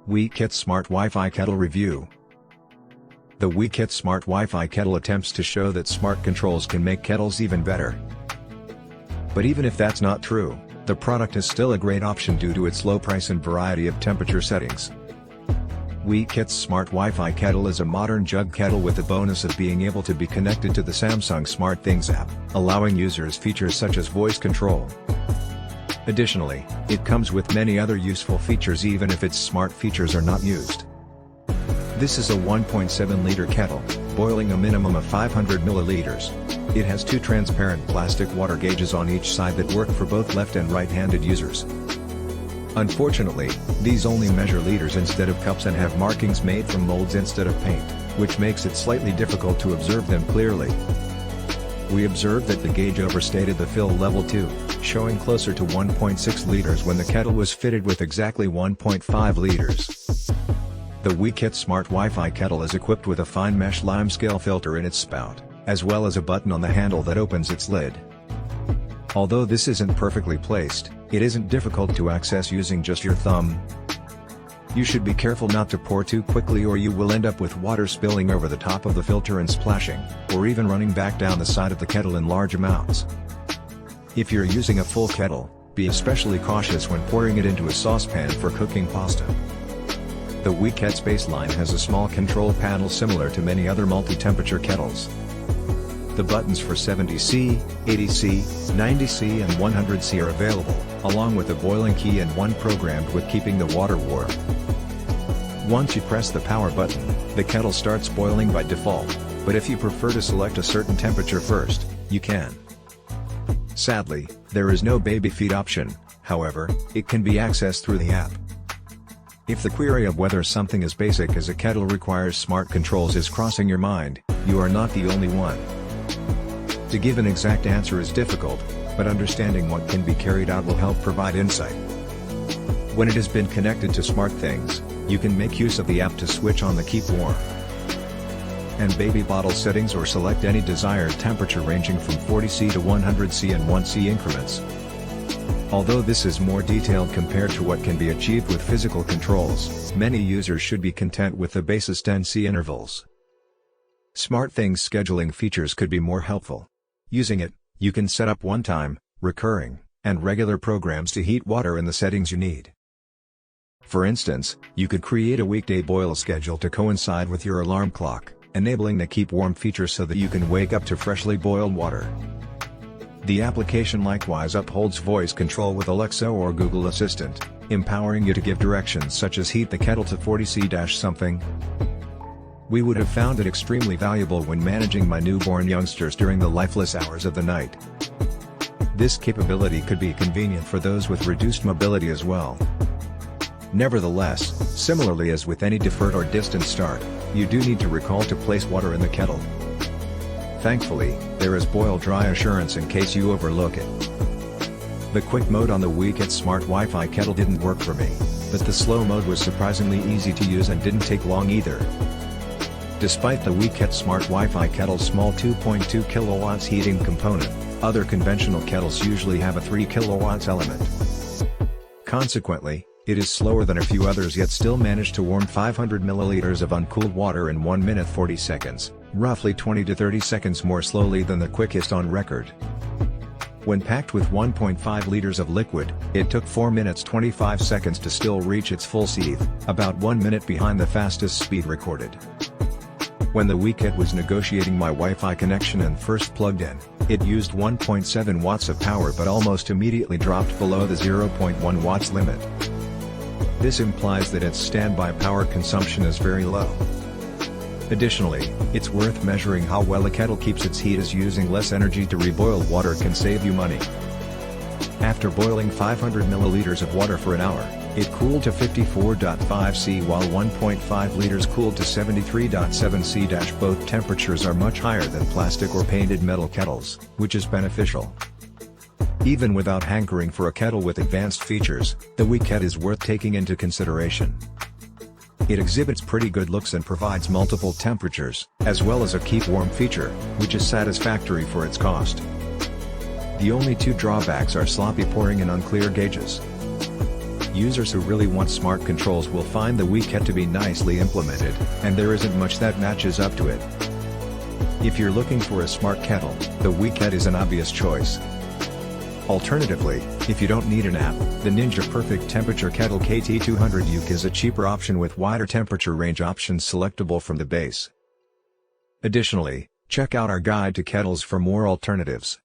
WeeKett Smart Wi-Fi Kettle Review. The WeeKett Smart Wi-Fi Kettle attempts to show that smart controls can make kettles even better. But even if that's not true, the product is still a great option due to its low price and variety of temperature settings. WeeKett's Smart Wi-Fi Kettle is a modern jug kettle with the bonus of being able to be connected to the Samsung SmartThings app, allowing users features such as voice control. Additionally, it comes with many other useful features even if its smart features are not used. This is a 1.7-liter kettle, boiling a minimum of 500 milliliters. It has two transparent plastic water gauges on each side that work for both left and right-handed users. Unfortunately, these only measure liters instead of cups and have markings made from molds instead of paint, which makes it slightly difficult to observe them clearly. We observed that the gauge overstated the fill level too, showing closer to 1.6 liters when the kettle was fitted with exactly 1.5 liters. The WeeKett Smart Wi-Fi Kettle is equipped with a fine mesh limescale filter in its spout, as well as a button on the handle that opens its lid. Although this isn't perfectly placed, it isn't difficult to access using just your thumb. You should be careful not to pour too quickly or you will end up with water spilling over the top of the filter and splashing, or even running back down the side of the kettle in large amounts. If you're using a full kettle, be especially cautious when pouring it into a saucepan for cooking pasta. The WeeKett's baseline has a small control panel similar to many other multi-temperature kettles. The buttons for 70°C, 80°C, 90°C and 100°C are available, along with a boiling key and one programmed with keeping the water warm. Once you press the power button, the kettle starts boiling by default, but if you prefer to select a certain temperature first, you can. Sadly, there is no baby feed option, however, it can be accessed through the app. If the query of whether something as basic as a kettle requires smart controls is crossing your mind, you are not the only one. To give an exact answer is difficult, but understanding what can be carried out will help provide insight. When it has been connected to SmartThings, you can make use of the app to switch on the keep warm and baby bottle settings or select any desired temperature ranging from 40°C to 100°C in 1°C increments. Although this is more detailed compared to what can be achieved with physical controls, many users should be content with the basis 10°C intervals. SmartThings scheduling features could be more helpful. Using it, you can set up one-time, recurring, and regular programs to heat water in the settings you need. For instance, you could create a weekday boil schedule to coincide with your alarm clock, enabling the keep warm feature so that you can wake up to freshly boiled water. The application likewise upholds voice control with Alexa or Google Assistant, empowering you to give directions such as heat the kettle to 40°C-something. We would have found it extremely valuable when managing my newborn youngsters during the lifeless hours of the night. This capability could be convenient for those with reduced mobility as well. Nevertheless, similarly as with any deferred or distant start, you do need to recall to place water in the kettle. Thankfully, there is boil dry assurance in case you overlook it. The quick mode on the WeeKett Smart Wi-Fi Kettle didn't work for me, but the slow mode was surprisingly easy to use and didn't take long either. Despite the WeeKett Smart Wi-Fi Kettle's small 2.2 kW heating component, other conventional kettles usually have a 3 kW element. Consequently, it is slower than a few others yet still managed to warm 500 milliliters of uncooled water in 1 minute 40 seconds, roughly 20 to 30 seconds more slowly than the quickest on record. When packed with 1.5 liters of liquid, it took 4 minutes 25 seconds to still reach its full seethe, about 1 minute behind the fastest speed recorded. When the WeeKett was negotiating my Wi-Fi connection and first plugged in, it used 1.7 watts of power but almost immediately dropped below the 0.1 watts limit. This implies that its standby power consumption is very low. Additionally, it's worth measuring how well a kettle keeps its heat, as using less energy to reboil water can save you money. After boiling 500 milliliters of water for an hour, it cooled to 54.5°C while 1.5 liters cooled to 73.7°C. Both temperatures are much higher than plastic or painted metal kettles, which is beneficial. Even without hankering for a kettle with advanced features, the WeeKett is worth taking into consideration. It exhibits pretty good looks and provides multiple temperatures, as well as a keep warm feature, which is satisfactory for its cost. The only two drawbacks are sloppy pouring and unclear gauges. Users who really want smart controls will find the WeeKett to be nicely implemented, and there isn't much that matches up to it. If you're looking for a smart kettle, the WeeKett is an obvious choice. Alternatively, if you don't need an app, the Ninja Perfect Temperature Kettle KT200 is a cheaper option with wider temperature range options selectable from the base. Additionally, check out our guide to kettles for more alternatives.